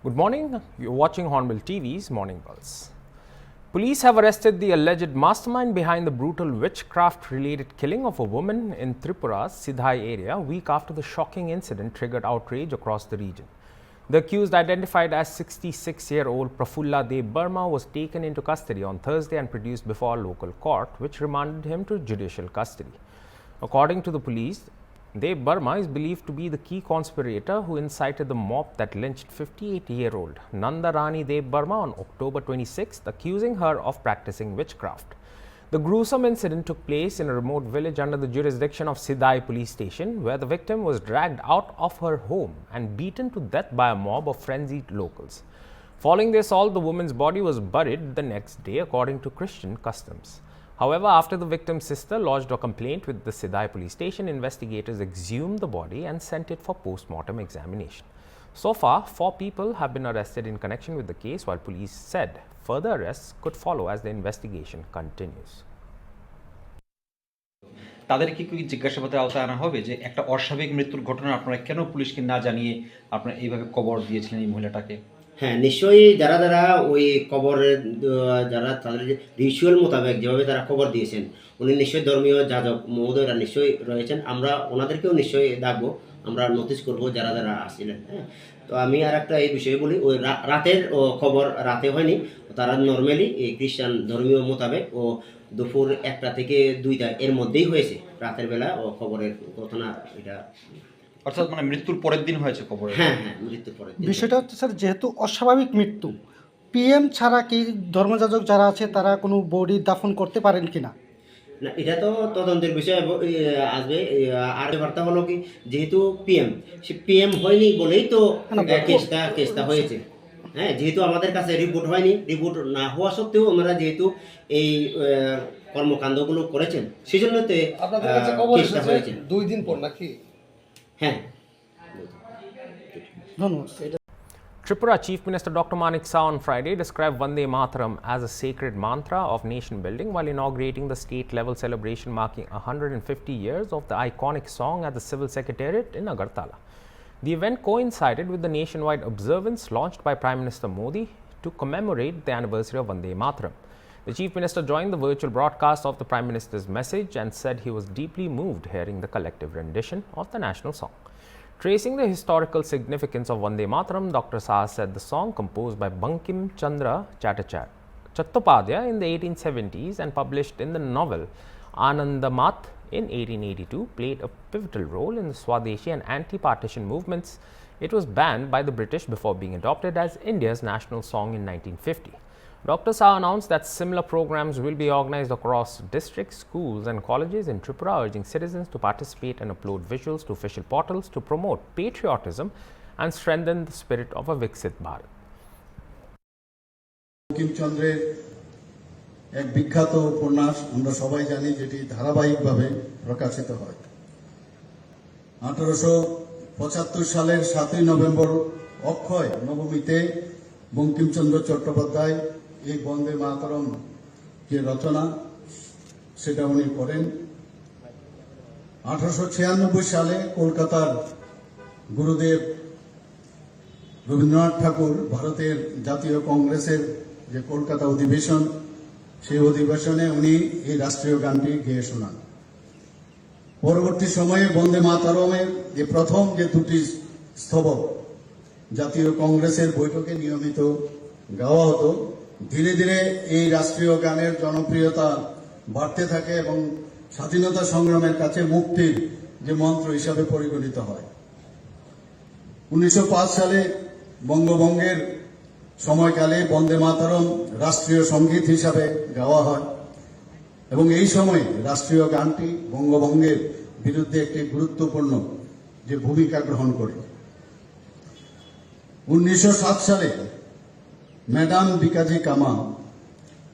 Good morning. You're watching Hornbill TV's Morning Pulse. Police have arrested the alleged mastermind behind the brutal witchcraft-related killing of a woman in Tripura's Sidhai area a week after the shocking incident triggered outrage across the region. The accused, identified as 66-year-old Prafulla Dev Burma, was taken into custody on Thursday and produced before a local court, which remanded him to judicial custody. According to the police, Dev Burma is believed to be the key conspirator who incited the mob that lynched 58-year-old Nanda Rani Dev Burma on October 26, accusing her of practicing witchcraft. The gruesome incident took place in a remote village under the jurisdiction of Sidhai police station, where the victim was dragged out of her home and beaten to death by a mob of frenzied locals. Following the assault, the woman's body was buried the next day according to Christian customs. However, after the victim's sister lodged a complaint with the Sidhai police station, investigators exhumed the body and sent it for post-mortem examination. So far, 4 people have been arrested in connection with the case, while police said further arrests could follow as the investigation continues. তাদেরকে কি জিজ্ঞাসাবাদের আওতায় আনা হবে যে একটা অস্বাভাবিক মৃত্যুর ঘটনা আপনারা কেন পুলিশকে না জানিয়ে আপনারা এইভাবে কবর দিয়েছিলেন এই মহিলাটাকে? হ্যাঁ, নিশ্চয়ই যারা ওই কবরের যারা তাদের রিচুয়াল মোতাবেক যেভাবে তারা কবর দিয়েছেন, উনি নিশ্চয়ই ধর্মীয় যাজক মহোদয়রা নিশ্চয়ই রয়েছেন। আমরা ওনাদেরকেও নিশ্চয়ই ডাকবো, আমরা নোটিশ করবো যারা আসছিলেন। হ্যাঁ, তো আমি আর একটা এই বিষয়ে বলি, ওই রাতের খবর রাতে হয়নি, তারা নর্মালি এই খ্রিস্টান ধর্মীয় মোতাবেক ও দুপুর 1টা থেকে 2টা এর মধ্যেই হয়েছে, রাতের বেলা ও খবরের ঘটনা এটা। অর্থাৎ মানে মৃত্যুর পরের দিন হয়েছে কবরে? হ্যাঁ, মৃত্যুর পরের দিন। বিষয়টা হচ্ছে স্যার, যেহেতু অস্বাভাবিক মৃত্যু, পিএম ছাড়া কি ধর্মযাজক যারা আছে তারা কোনো বডি দাফন করতে পারেন কিনা? না, এটা তো তদন্তের বিষয় আসবে। আর বার্তা হলো কি, যেহেতু সে পিএম হয়নি বলেই তো কেসটা হয়েছে। হ্যাঁ, যেহেতু আমাদের কাছে রিপোর্ট হয়নি, রিপোর্ট না হওয়া সত্ত্বেও আমরা যেহেতু এই কর্মকাণ্ডগুলো করেছেন, সেই জন্য কেসটা হয়েছে 2 দিন পর নাকি? হ্যাঁ, ধন্যবাদ। Tripura Chief Minister Dr. Manik Saha on Friday described Vande Mataram as a sacred mantra of nation building while inaugurating the state-level celebration marking 150 years of the iconic song at the Civil Secretariat in Agartala. The event coincided with the nationwide observance launched by Prime Minister Modi to commemorate the anniversary of Vande Mataram. The Chief Minister joined the virtual broadcast of the Prime Minister's message and said he was deeply moved hearing the collective rendition of the national song. Tracing the historical significance of Vande Mataram, Dr. Saha said the song, composed by Bankim Chandra Chattopadhyay in the 1870s and published in the novel Anandamath in 1882, played a pivotal role in the Swadeshi and anti-partition movements. It was banned by the British before being adopted as India's national song in 1950. Dr. Saha announced that similar programs will be organized across districts, schools and colleges in Tripura, urging citizens to participate and upload visuals to official portals to promote patriotism and strengthen the spirit of a Viksit Bharat. Bankim চন্দ্রের এক বিখ্যাত উপন্যাস আমরা সবাই জানি, যেটি ধারাবাহিকভাবে প্রকাশিত হয়। 1875 সালের 7ই নভেম্বর অক্ষয় নবমীতে বঙ্কিমচন্দ্র চট্টোপাধ্যায় এই বন্দে মাতরম যে রচনা সেটা উনি করেন। 1896 সালে কলকাতার গুরুদেব রবীন্দ্রনাথ ঠাকুর ভারতের জাতীয় কংগ্রেসের যে কলকাতা অধিবেশন, সেই অধিবেশনে উনি এই রাষ্ট্রীয় গানটি গেয়ে শোনান। পরবর্তী সময়ে বন্দে মাতরমের যে প্রথম যে 2টি স্তবক জাতীয় কংগ্রেসের বৈঠকে নিয়মিত গাওয়া হতো, ধীরে ধীরে এই রাষ্ট্রীয় গানের জনপ্রিয়তা বাড়তে থাকে এবং স্বাধীনতা সংগ্রামের কাছে মুক্তির যে মন্ত্র হিসাবে পরিগণিত হয়। 1905 সালে বঙ্গভঙ্গের সময়কালে বন্দে মাতরম রাষ্ট্রীয় সঙ্গীত হিসাবে গাওয়া হয় এবং এই সময়ে রাষ্ট্রীয় গানটি বঙ্গভঙ্গের বিরুদ্ধে একটি গুরুত্বপূর্ণ যে ভূমিকা গ্রহণ করে। 1907 সালে Madam Bikaji Kama,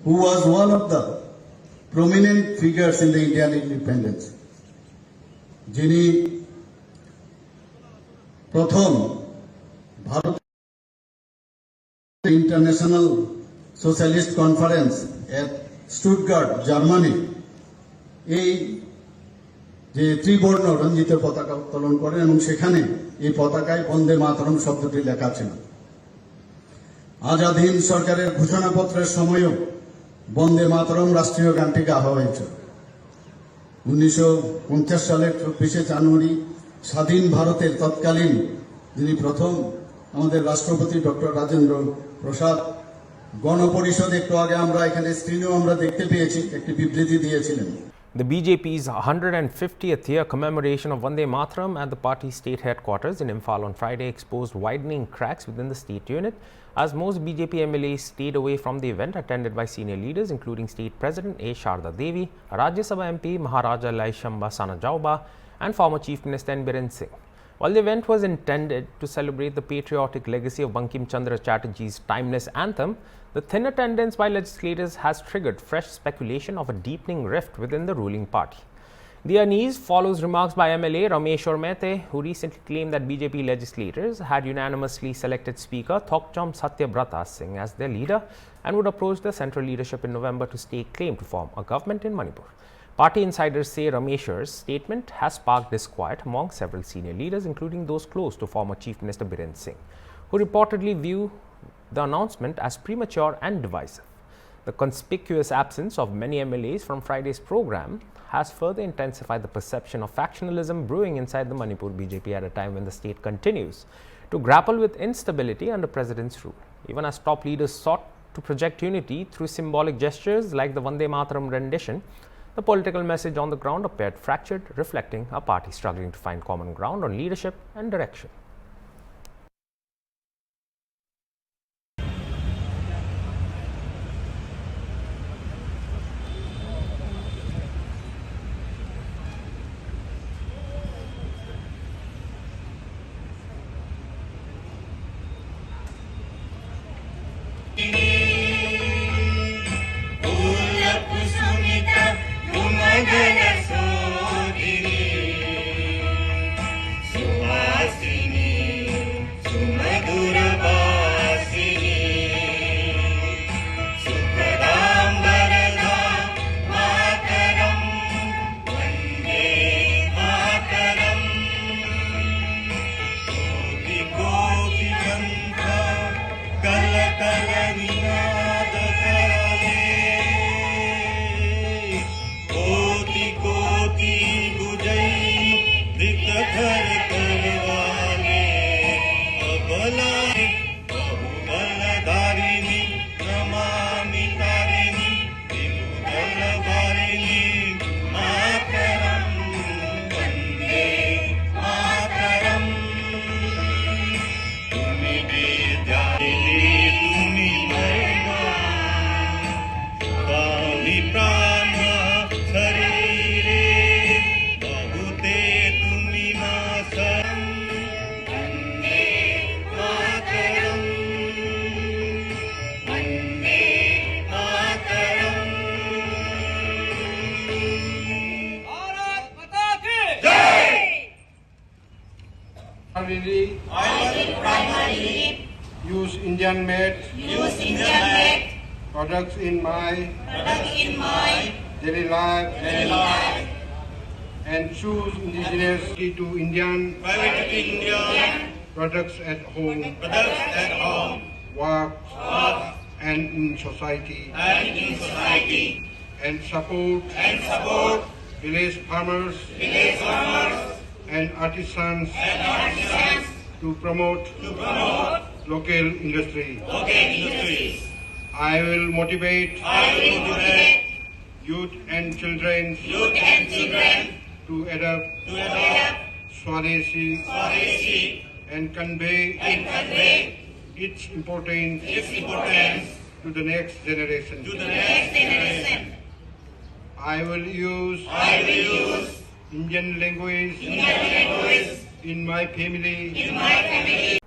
who was one of the prominent figures in the Indian independence, যিনি প্রথম ভারত ইন্টারন্যাশনাল সোশ্যালিস্ট কনফারেন্স এট স্টুটগার্ট, জার্মানি, এই যে ত্রিবর্ণ রঞ্জিত পতাকা উত্তোলন করেন এবং সেখানে এই পতাকায় বন্দে মাতরম শব্দটি লেখা ছিল। আজাদহীন সরকারের ঘোষণাপত্রের সময়ও বন্দে মাতরম রাষ্ট্রীয় গানটি গাওয়া হয়েছিল। 1950 সালের 24শে জানুয়ারি স্বাধীন ভারতের তৎকালীন যিনি প্রথম আমাদের রাষ্ট্রপতি ডক্টর রাজেন্দ্র প্রসাদ গণপরিষদ, একটু আগে আমরা এখানে স্ক্রিনেও আমরা দেখতে পেয়েছি, একটি বিবৃতি দিয়েছিলেন। The BJP's 150th year commemoration of Vande Mataram at the party's state headquarters in Imphal on Friday exposed widening cracks within the state unit, as most BJP MLAs stayed away from the event, attended by senior leaders including State President A. Sharda Devi, Rajya Sabha MP Maharaja Laishamba Sanajauba and former Chief Minister N. Biren Singh. While the event was intended to celebrate the patriotic legacy of Bankim Chandra Chatterjee's timeless anthem, the thin attendance by legislators has triggered fresh speculation of a deepening rift within the ruling party. The unease follows remarks by MLA Ramesh Mehte, who recently claimed that BJP legislators had unanimously selected Speaker Thokcham Satyabrata Singh as their leader and would approach the central leadership in November to stake claim to form a government in Manipur. Party insiders say Ramesh's statement has sparked disquiet among several senior leaders, including those close to former Chief Minister Biren Singh, who reportedly view the announcement as premature and divisive. The conspicuous absence of many MLAs from Friday's program has further intensified the perception of factionalism brewing inside the Manipur BJP at a time when the state continues to grapple with instability under President's rule. Even as top leaders sought to project unity through symbolic gestures like the Vande Mataram rendition, the political message on the ground appeared fractured, reflecting a party struggling to find common ground on leadership and direction. Primarily use Indian made products in my daily life and choose indigenous to Indian products at home, work and in society, and support village farmers and artisans to promote local industry. I will motivate youth and children to adopt Swadeshi and convey its importance to the next generation. I will use Indian language in my family.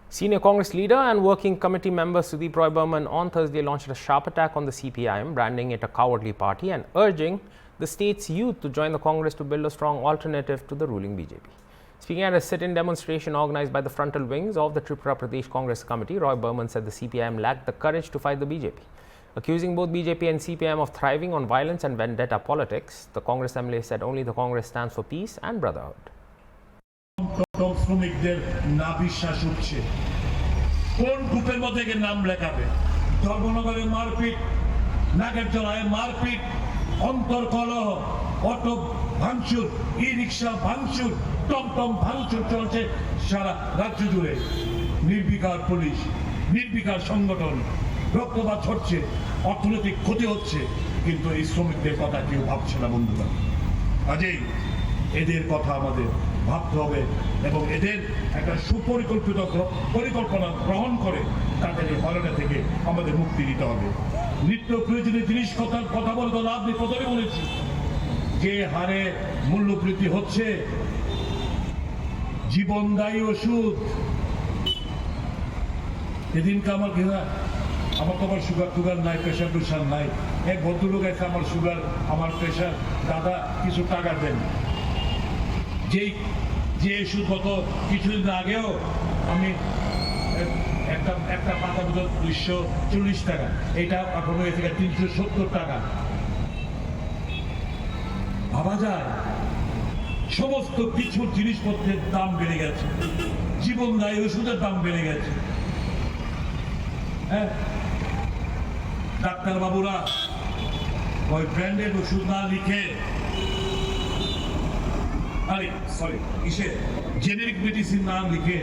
Senior Congress leader and working committee member Sudeep Roy Burman on Thursday launched a sharp attack on the CPIM, branding it a cowardly party and urging the state's youth to join the Congress to build a strong alternative to the ruling BJP. Speaking at a sit-in demonstration organized by the frontal wings of the Tripura Pradesh Congress Committee, Roy Burman said the CPIM lacked the courage to fight the BJP. Accusing both BJP and CPIM of thriving on violence and vendetta politics, the Congress MLA said only the Congress stands for peace and brotherhood. শ্রমিকদের না বিশ্বাস হচ্ছে কোন গ্রুপের মধ্যে গিয়ে নাম লেখাবে। ধর্মনগরে মারপিট, নাগের জলায় মারপিট, অন্তর্কলহ, অটো ভাঙচুর, ই রিক্সা ভাঙচুর, টমটম ভাঙচুর চলছে সারা রাজ্য জুড়ে। নির্বিকার পুলিশ, নির্বিকার সংগঠন, রক্তপাত ছড়ছে, অর্থনৈতিক ক্ষতি হচ্ছে, কিন্তু এই শ্রমিকদের কথা কেউ ভাবছে না বন্ধুরা। কাজেই এদের কথা আমাদের ভাবতে হবে এবং এদের একটা সুপরিকল্পিত পরিকল্পনা গ্রহণ করে তাদের এই হয়রানি থেকে আমাদের মুক্তি দিতে হবে। নিত্য প্রয়োজনীয় জিনিস কথা বলতে লাভ নেই, প্রথমে বলেছি যে হারে মূল্যবৃদ্ধি হচ্ছে, জীবনদায়ী ওষুধ। এদিনকে আমার তো আবার সুগার নাই, প্রেশার নাই। এক ভদ্রলোক আছে, আমার সুগার, আমার প্রেশার, দাদা কিছু টাকা দেন। যে ওষুধ গত কিছুদিন আগেও আমি একটা পাতা বোতল 240 টাকা, এটা এখন হয়ে থেকে 370 টাকা। ভাবা যায় সমস্ত কিছুর জিনিসপত্রের দাম বেড়ে গেছে, জীবনদায়ী ওষুধের দাম বেড়ে গেছে। হ্যাঁ, ডাক্তার বাবুরা ওই ব্র্যান্ডেড ওষুধ না লিখে, জেনেরিক মেডিসিন না লিখে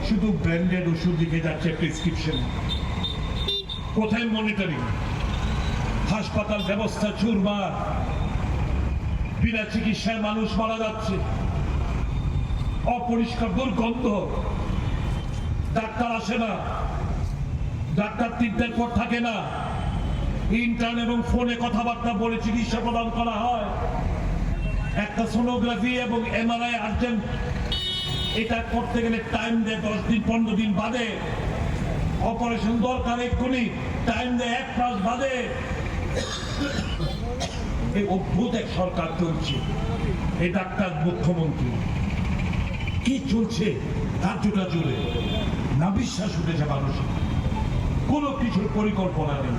শুধু ব্র্যান্ডেড ওষুধ লিখে যাচ্ছে প্রেসক্রিপশন। কোথায় মনিটরিং? হাসপাতাল ব্যবস্থা চুরমার, বিনা চিকিৎসায় মানুষ মারা যাচ্ছে, অপরিষ্কার দুর্গন্ধ, ডাক্তার আসে না, ডাক্তার 3টার পর থাকে না, ইন্টারনেট এবং ফোনে কথাবার্তা বলে চিকিৎসা প্রদান করা হয়। একটা সোনোগ্রাফি এবং এমআরআই আর্জেন্ট, এটা করতে গেলে টাইম দেয় 10 দিন 15 দিন বাদে। অপারেশন দরকার এক্ষুনি, টাইম দেয় 1 মাস বাদে। এই অদ্ভুত এক সরকার চলছে, এই ডাক্তার মুখ্যমন্ত্রী কি চলছে রাজ্যটা জুড়ে, না বিশ্বাস উঠেছে মানুষের। কোনো কিছুর পরিকল্পনা নেই,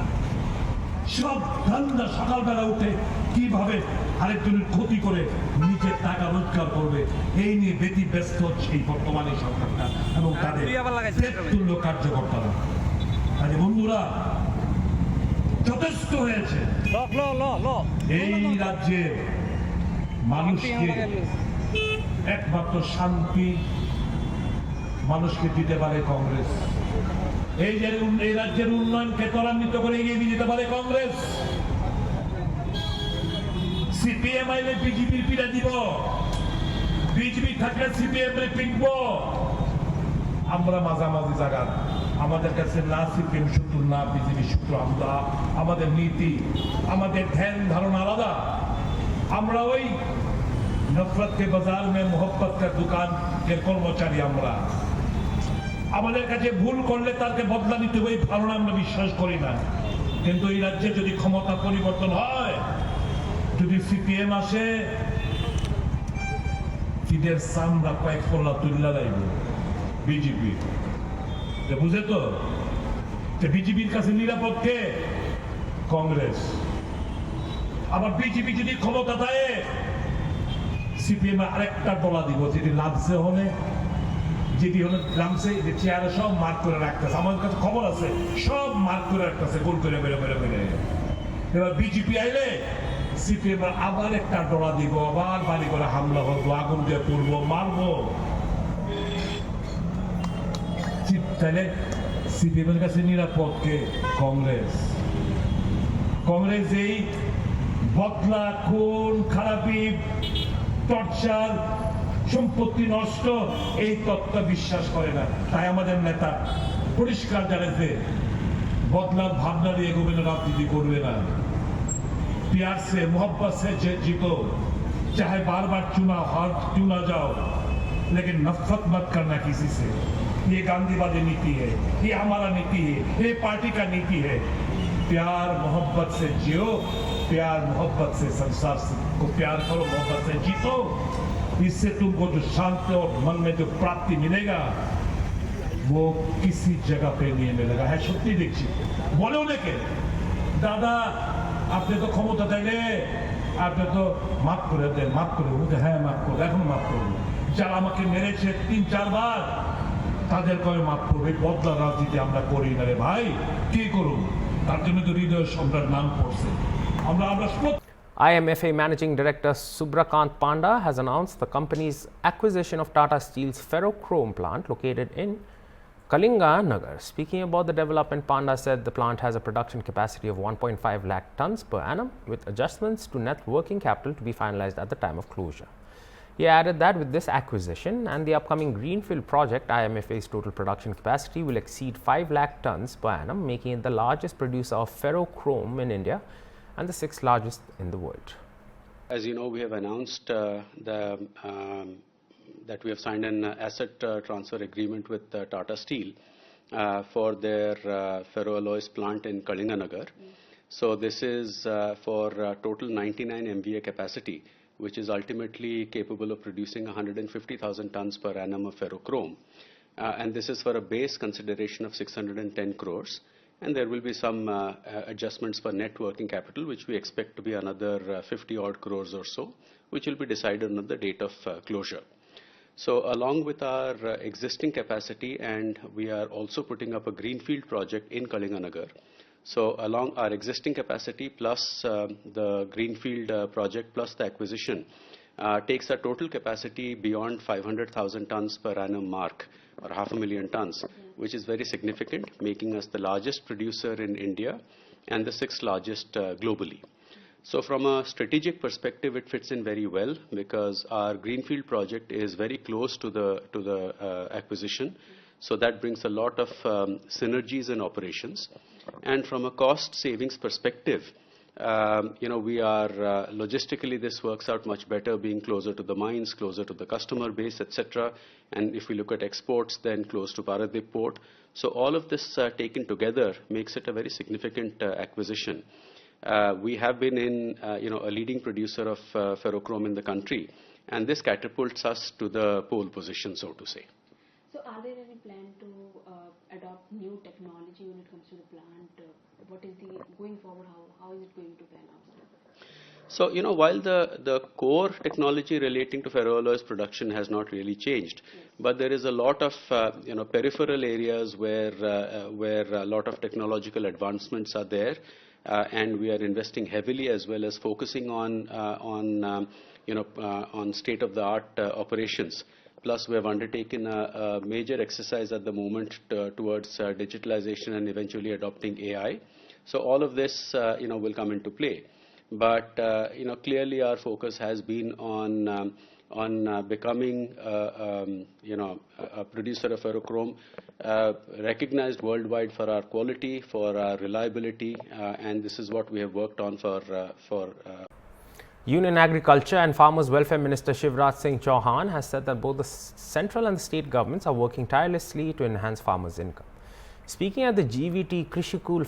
সব ধান্দা সকালবেলা উঠে কিভাবে আরেকজনের ক্ষতি করে নিজের টাকা রোজগার করবে, এই নিয়ে ব্যতিব্যস্ত হচ্ছে এই বর্তমানে সরকারটা এবং তাদের তুল্য কার্যকর্তারা। আরে বন্ধুরা, যথেষ্ট হয়েছে। এই রাজ্যে মানুষকে একমাত্র শান্তি মানুষকে দিতে পারে কংগ্রেস। এই রাজ্যের উন্নয়নকে ত্বরান্বিত করে এগিয়ে নিয়ে যেতে পারে কংগ্রেস। সিপিএম আইলে বিজেপির পিড়া দিব, বিজেপি থাকলে সিপিএম এর পিটব। আমরা মাঝামাঝি জায়গা, আমাদের কাছে না সিপিএম শত্রু না বিজেপি শত্রু, আমরা আমাদের নীতি, আমাদের ধ্যান ধারণা আলাদা। আমরা ওই নফরত কে বাজার মে মোহব্বত কা দোকান এর কর্মচারী। আমরা আমাদের কাছে ভুল করলে তাকে বদলা নিতে হবে ধারণা আমরা বিশ্বাস করি না। কিন্তু এই রাজ্যে যদি ক্ষমতা পরিবর্তন হয়, যদি সিপিএম আসে, ঈদের সামরা কয়েক ফোল্লা তুল্লা লাগবে বিজেপি, বুঝে তো? বিজেপির কাছে নিরাপদ কে? কংগ্রেস। আবার বিজেপি যদি ক্ষমতা দেয়, সিপিএম আরেকটা ডলা দিব, যেটি লাভছে হলে, যেটি হলো নামছে চেয়ারে সব মার্ক করে রাখতেছে। আমার কাছে খবর আছে, সব মার্ক করে রাখতেছে, গোল করে বেরো বেরো বেরো। এবার বিজেপি আইলে সিপিএম আবার একটা ডলা দিব, আবার বাড়ি করে হামলা হতো, আগুন দিয়ে তুলবো, মারবো। তাহলে সিপিএম এর কাছে নিরাপদ কে? কংগ্রেস। কংগ্রেস এই বদলা, খুন, খারাপি, টর্চার, সম্পত্তি নষ্ট, এই তত্ত্ব বিশ্বাস করে না। তাই আমাদের নেতা পরিষ্কার জানে যে বদলার ভাবনা দিয়ে এগোবে না, রাজনীতি করবে না। प्यार से मोहब्बत से जीतो, चाहे बार बार चुना जाओ, लेकिन नफरत मत करना किसी से। ये गांधीवादी नीति है, ये हमारा नीति है, ये पार्टी का नीति है। प्यार मोहब्बत से जियो, प्यार मोहब्बत से संसार को प्यार करो, मोहब्बत से जीतो। इससे तुमको जो शांति और मन में जो प्राप्ति मिलेगा, वो किसी जगह पे नहीं मिलेगा। है सत्य देखिए, बोले उन्हें दादा আপনি তো ক্ষমতা চাইলে আপনি তো মাফ করে দেন, মাফ করে বলতে, হ্যাঁ মাফ করবো, এখন মাফ করবো। যারা আমাকে মেরেছে 3-4 বার, তাদের কবে মাফ করবে? বদলা রাজনীতি আমরা করি না রে ভাই, কি করুন? তার জন্য তো হৃদয় সম্রাট নাম পড়ছে। আমরা IMFA Managing Director Subrakant Panda has announced the company's acquisition of Tata Steel's ferrochrome plant located in Kalinga Nagar. Speaking about the development, Panda said the plant has a production capacity of 1.5 lakh tons per annum, with adjustments to net working capital to be finalized at the time of closure. He added that with this acquisition and the upcoming greenfield project, IMFA's total production capacity will exceed 5 lakh tons per annum, making it the largest producer of ferrochrome in India and the sixth largest in the world. As you know, we have announced that we have signed an asset transfer agreement with Tata Steel for their ferroalloys plant in Kalinganagar. So this is for total 99 MVA capacity, which is ultimately capable of producing 150,000 tons per annum of ferrochrome. And this is for a base consideration of 610 crores. And there will be some adjustments for net working capital, which we expect to be another 50 odd crores or so, which will be decided on the date of closure. So along with our existing capacity, and we are also putting up a greenfield project in Kalinganagar. So along our existing capacity plus the greenfield project plus the acquisition takes our total capacity beyond 500,000 tons per annum mark, or 500,000 tons, which is very significant, making us the largest producer in India and the sixth largest globally. So from a strategic perspective, it fits in very well because our greenfield project is very close to the acquisition. So that brings a lot of synergies in operations. And from a cost savings perspective, we are logistically, this works out much better, being closer to the mines, closer to the customer base, etc. And if we look at exports, then close to Paradip port. So all of this taken together makes it a very significant acquisition. We have been in, a leading producer of ferrochrome in the country, and this catapults us to the pole position, so to say. So are there any plan to adopt new technology when it comes to the plant? What is the, going forward, how is it going to pan out? So, while the core technology relating to ferroalloys production has not really changed, but there is a lot of, peripheral areas where a lot of technological advancements are there, and we are investing heavily as well as focusing on state-of-the-art operations. Plus, we have undertaken a major exercise at the moment towards digitalization and eventually adopting AI. So all of this, will come into play. But, clearly our focus has been on becoming, a producer of ferrochrome, recognized worldwide for our quality, for our reliability, and this is what we have worked on for Union Agriculture and Farmers Welfare Minister Shivraj Singh Chauhan has said that both the central and the state governments are working tirelessly to enhance farmers' income. Speaking at the GVT Krishikul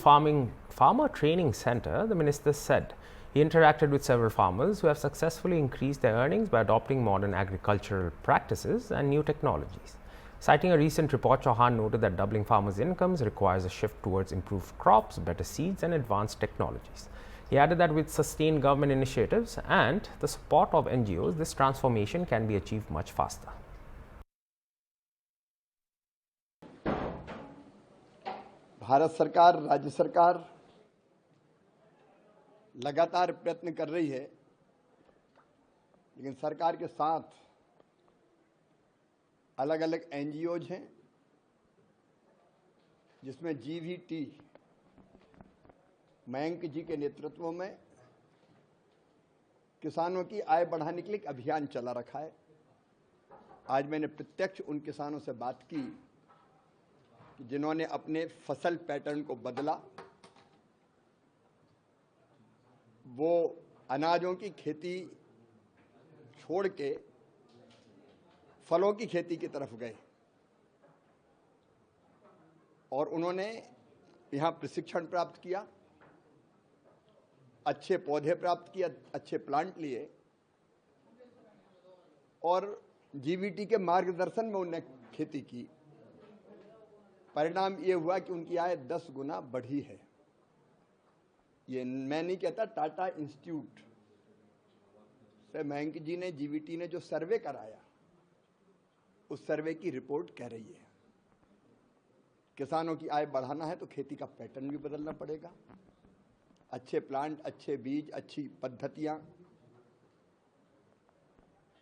Farmer Training Center, the minister said he interacted with several farmers who have successfully increased their earnings by adopting modern agricultural practices and new technologies. Citing a recent report, Chauhan noted that doubling farmers' incomes requires a shift towards improved crops, better seeds, and advanced technologies. He added that with sustained government initiatives and the support of NGOs, this transformation can be achieved much faster. Bharat सरकार, राज्य सरकार लगातार प्रयत्न कर रही है, लेकिन सरकार के साथ अलग अलग एनजीओज हैं, जिसमें जीवीटी मयंक जी के नेतृत्व में किसानों की आय बढ़ाने के लिए एक अभियान चला रखा है। आज मैंने प्रत्यक्ष उन किसानों से बात की जिन्होंने अपने फसल पैटर्न को बदला, वो अनाजों की खेती छोड़ के फलों की खेती की तरफ गए और उन्होंने यहाँ प्रशिक्षण प्राप्त किया, अच्छे पौधे प्राप्त किए, अच्छे प्लांट लिए और जीवीटी के मार्गदर्शन में उन्होंने खेती की। परिणाम ये हुआ कि उनकी आय 10 गुना बढ़ी है। ये मैं नहीं कहता, टाटा इंस्टीट्यूट से मयंक जी ने, जीवीटी ने जो सर्वे कराया, उस सर्वे की रिपोर्ट कह रही है। किसानों की आय बढ़ाना है तो खेती का पैटर्न भी बदलना पड़ेगा। अच्छे प्लांट, अच्छे बीज, अच्छी पद्धतियां,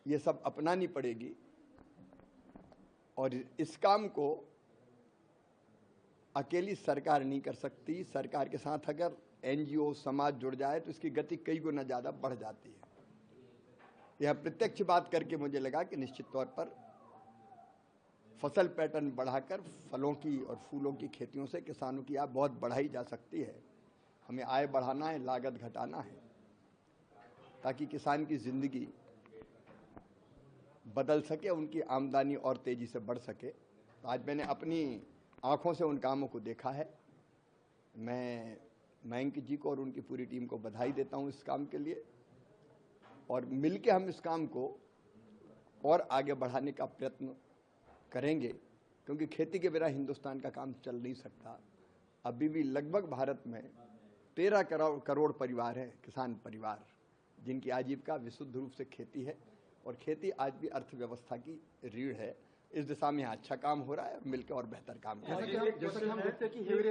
ये सब अपनानी पड़ेगी। और इस काम को अकेली सरकार नहीं कर सकती। सरकार के साथ अगर एनजीओ, समाज जुड़ जाए तो इसकी गति कई गुना ज़्यादा बढ़ जाती है। यह प्रत्यक्ष बात करके मुझे लगा कि निश्चित तौर पर फसल पैटर्न बढ़ाकर फलों की और फूलों की खेतियों से किसानों की आय बहुत बढ़ाई जा सकती है। हमें आय बढ़ाना है, लागत घटाना है, ताकि किसान की जिंदगी बदल सके, उनकी आमदनी और तेजी से बढ़ सके। आज मैंने अपनी आंखों से उन कामों को देखा है। मैं मयंक जी को और उनकी पूरी टीम को बधाई देता हूं इस काम के लिए, और मिलकर हम इस काम को और आगे बढ़ाने का प्रयत्न करेंगे, क्योंकि खेती के बिना हिंदुस्तान का काम चल नहीं सकता। अभी भी लगभग भारत में 13 करोड़ परिवार हैं, किसान परिवार, जिनकी आजीविका विशुद्ध रूप से खेती है, और खेती आज भी अर्थव्यवस्था की रीढ़ है। इस दिशा में अच्छा काम हो रहा है, मिलकर और बेहतर काम हो रहा है। जैसा कि हम देखते हैं कि हेवी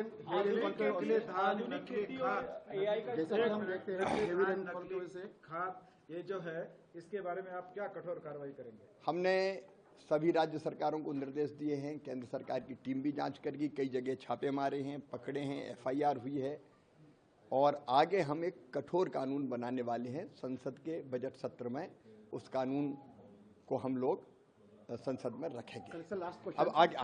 रेनफॉल की वजह से खाद ये जो है, इसके बारे में आप क्या कठोर कार्रवाई करेंगे? हमने सभी राज्य सरकारों को निर्देश दिए हैं। केंद्र सरकार की टीम भी जांच करेगी। कई जगह छापे मारे हैं, पकड़े हैं, एफआईआर हुई है, और आगे हम एक कठोर कानून बनाने वाले हैं। संसद के बजट सत्र में उस कानून को हम लोग संसद में रखेंगे। अब आगे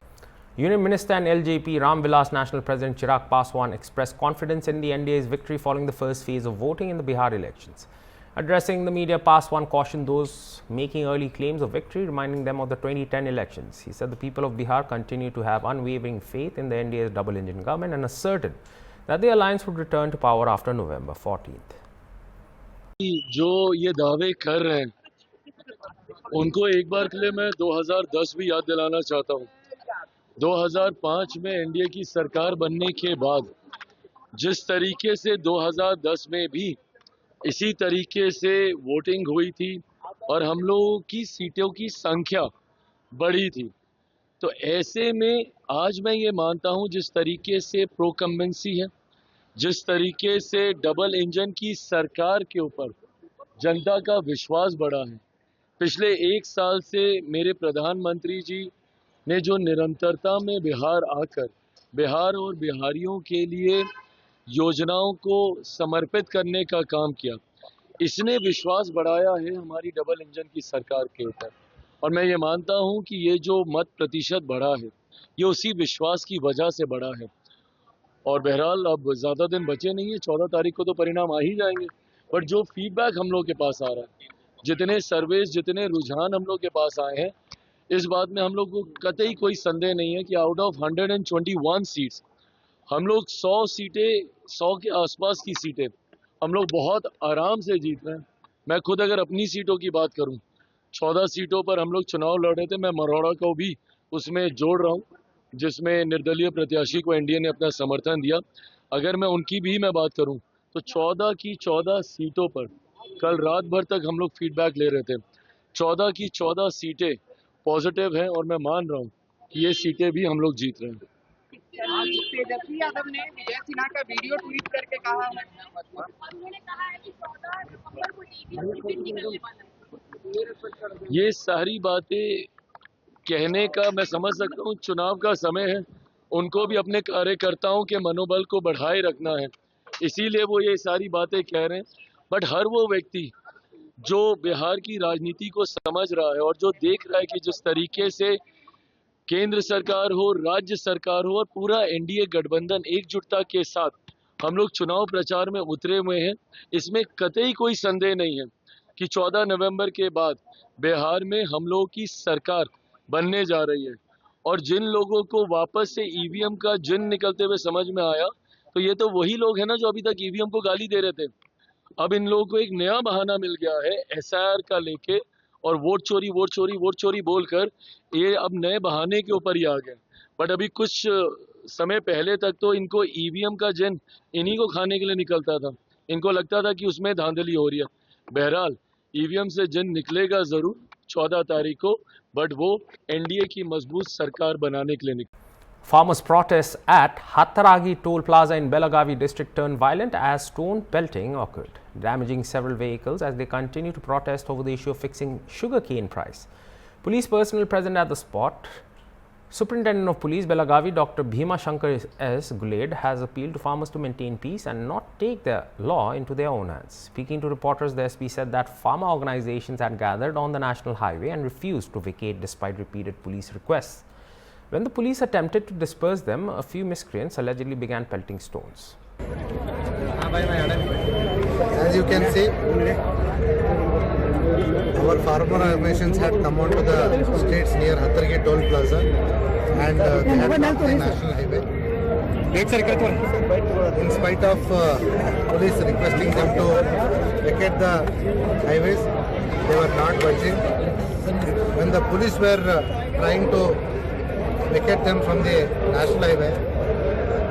Union Minister and LJP Ramvilas National President Chirag Paswan expressed confidence in the NDA's victory following the first phase of voting in the Bihar elections. Addressing the media, Paswan cautioned those making early claims of victory, reminding them of the 2010 elections. He said the people of Bihar continue to have unwavering faith in the NDA's double-engine government and asserted that the alliance would return to power after November 14th. जो ये दावे कर रहे हैं उनको एक बार के लिए मैं 2010 भी याद दिलाना चाहता हूँ। 2005 में एनडीए की सरकार बनने के बाद जिस तरीके से 2010 में भी इसी तरीके से वोटिंग हुई थी और हम लोगों की सीटों की संख्या बढ़ी थी, तो ऐसे में आज मैं ये मानता हूँ जिस तरीके से प्रोकम्बेंसी है, जिस तरीके से डबल इंजन की सरकार के ऊपर जनता का विश्वास बढ़ा है। पिछले एक साल से मेरे प्रधानमंत्री जी ने जो निरंतरता में बिहार आकर बिहार और बिहारियों के लिए योजनाओं को समर्पित करने का काम किया, इसने विश्वास बढ़ाया है हमारी डबल इंजन की सरकार के ऊपर। और मैं ये मानता हूं कि ये जो मत प्रतिशत बढ़ा है ये उसी विश्वास की वजह से बढ़ा है। और बहरहाल अब ज़्यादा दिन बचे नहीं है, 14 तारीख को तो परिणाम आ ही जाएंगे। बट जो फीडबैक हम लोग के पास आ रहा है, जितने सर्वेस, जितने रुझान हम लोग के पास आए हैं, इस बात में हम लोग को कतई कोई संदेह नहीं है कि आउट ऑफ 121 सीट्स हम लोग 100 सीटें, 100 के आसपास की सीटें हम लोग बहुत आराम से जीत रहे हैं। मैं खुद अगर अपनी सीटों की बात करूं, 14 सीटों पर हम लोग चुनाव लड़ रहे थे, मैं मरौड़ा को भी उसमें जोड़ रहा हूं, जिसमें निर्दलीय प्रत्याशी को एनडीए ने अपना समर्थन दिया। अगर मैं उनकी भी मैं बात करूं तो 14 की 14 सीटों पर कल रात भर तक हम लोग फीडबैक ले रहे थे। 14 की 14 सीटें पॉजिटिव हैं और मैं मान रहा हूं कि ये सीटें भी हम लोग जीत रहे हैं। आज तेजस्वी यादव ने विजय सिन्हा का वीडियो ट्वीट करके कहा है, उन्होंने कहा है कि 14 नवंबर को टिकट निकलने वाला है। ये सारी बातें कहने का मैं समझ सकता हूँ, चुनाव का समय है, उनको भी अपने कार्यकर्ताओं के मनोबल को बढ़ाए रखना है, इसीलिए वो ये सारी बातें कह रहे हैं। बट हर वो व्यक्ति जो बिहार की राजनीति को समझ रहा है और जो देख रहा है कि जिस तरीके से केंद्र सरकार हो, राज्य सरकार हो और पूरा एनडीए गठबंधन एकजुटता के साथ हम लोग चुनाव प्रचार में उतरे हुए हैं, इसमें कतई कोई संदेह नहीं है कि 14 नवंबर के बाद बिहार में हम लोगों की सरकार बनने जा रही है। और जिन लोगों को वापस से ईवीएम का जिन निकलते हुए समझ में आया, तो ये तो वही लोग हैं ना जो अभी तक ईवीएम को गाली दे रहे थे। अब इन लोगों को एक नया बहाना मिल गया है एसआईआर का लेके, और वोट चोरी बोलकर ये अब नए बहाने के ऊपर ही आ गए। बट अभी कुछ समय पहले तक तो इनको ईवीएम का जिन इन्हीं को खाने के लिए निकलता था, इनको लगता था कि उसमें धांधली हो रही है। बहरहाल ईवीएम से जिन निकलेगा जरूर 14 तारीख को, बट वो एनडीए की मजबूत सरकार बनाने के लिए निकले। Farmers' protests at Hattaragi toll plaza in Belagavi district turned violent as stone pelting occurred, damaging several vehicles as they continue to protest over the issue of fixing sugarcane price. Police personnel present at the spot, Superintendent of Police Belagavi Dr. Bhima Shankar S. Guled has appealed to farmers to maintain peace and not take the law into their own hands. Speaking to reporters, the SP said that farmer organizations had gathered on the national highway and refused to vacate despite repeated police requests. When the police attempted to disperse them, a few miscreants allegedly began pelting stones. As you can see, our farmer organizations had come onto the streets near Hattaragi toll plaza and they had blocked the national highway. In spite of police requesting them to vacate the highways, they were not budging. When the police were trying to vacate them from the national highway,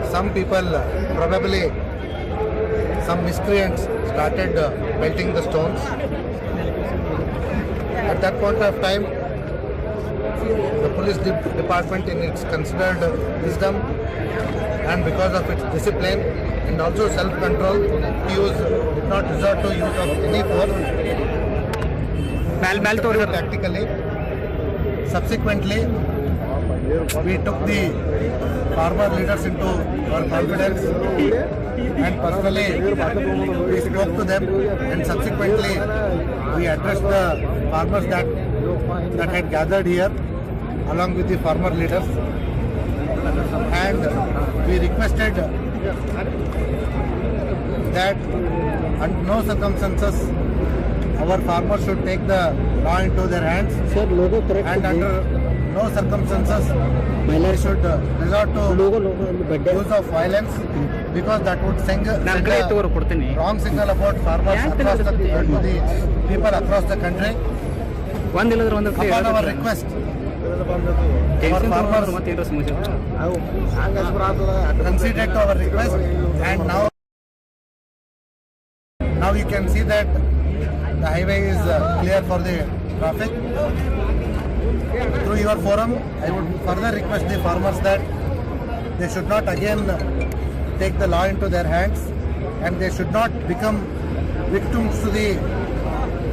some people, probably some miscreants, started pelting the stones. At that point of time, the police department, in its considered wisdom and because of its discipline and also self-control, did not resort to use of any force. Tactically, subsequently, we took the farmer leaders into our confidence and personally we spoke to them, and subsequently we addressed the farmers that had gathered here along with the farmer leaders, and we requested that under no circumstances our farmers should take the law into their hands, and under no circumstances they should resort to use of violence, because that would send a wrong signal about farmers across the people across the country. Upon our request, our farmers conceded to our request, and now you can see that the highway is clear for the traffic. Through your forum, I would further request the farmers that they should not again take the law into their hands, and they should not become victims to the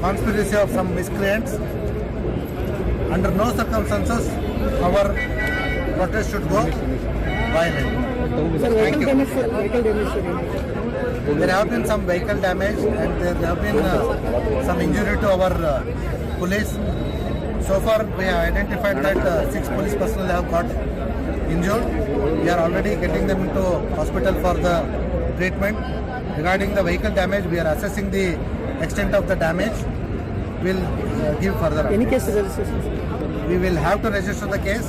conspiracy of some miscreants. Under no circumstances our protest should go violent. Thank you. There have been some vehicle damage and there have been some injury to our police. So far we have identified that 6 police personnel have got injured. We are already getting them into hospital for the treatment. Regarding the vehicle damage, we are assessing the extent of the damage. We will give further. Any case registration? We will have to register the case.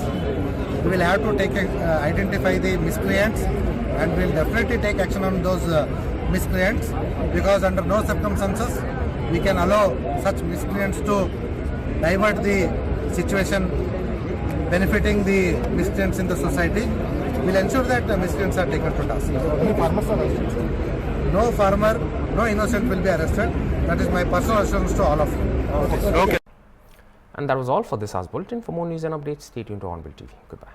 We will have to identify the miscreants, and we will definitely take action on those miscreants, because under no circumstances we can allow such miscreants to divert the situation benefiting the miscreants in the society. We will ensure that the miscreants are taken to task. No farmer, no innocent will be arrested. That is my personal assurance to all of you. Okay. And that was all for this hour's bulletin. For more news and updates, stay tuned to Hornbill TV. Goodbye.